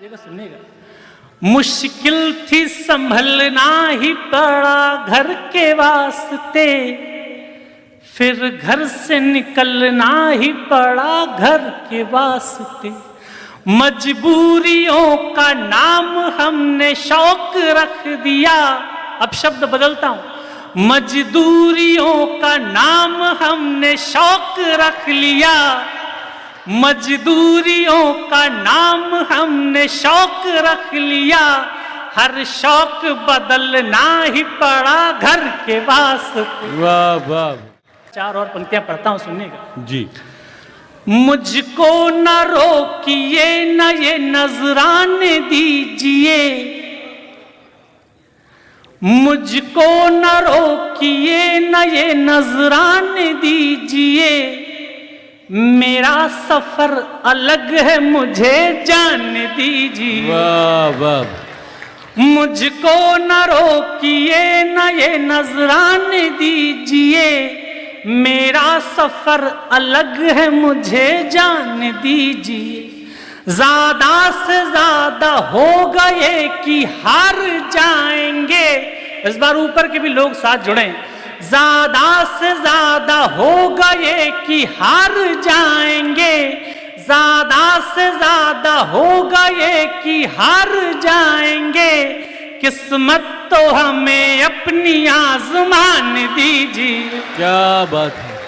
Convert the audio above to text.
लीजिएगा, सुनिएगा। मुश्किल थी संभलना ही पड़ा घर के वास्ते, फिर घर से निकलना ही पड़ा घर के वास्ते। मजबूरियों का नाम हमने शौक रख दिया, अब शब्द बदलता हूं, मजदूरियों का नाम हमने शौक रख लिया, मजदूरियों का नाम हमने शौक रख लिया, हर शौक बदलना ही पड़ा घर के वास्ते। वाह वाह। 4 और पंक्तियां पढ़ता हूं, सुनिएगा जी। मुझको न रोकिए न ये नजराने दीजिए, मुझको न रोकिए न ये नजराने दीजिए, मेरा सफर अलग है मुझे जाने दीजिए। वाह वाह। मुझको न रोकिए न ये नजराने दीजिए, मेरा सफर अलग है मुझे जाने दीजिए। ज्यादा से ज्यादा हो गए कि हार जाएंगे, इस बार ऊपर के भी लोग साथ जुड़े। ज्यादा से ज्यादा हो गए कि हार जाएंगे, ज्यादा से ज्यादा हो गए कि हार जाएंगे, किस्मत तो हमें अपनी आजमान दीजिए। क्या बात है।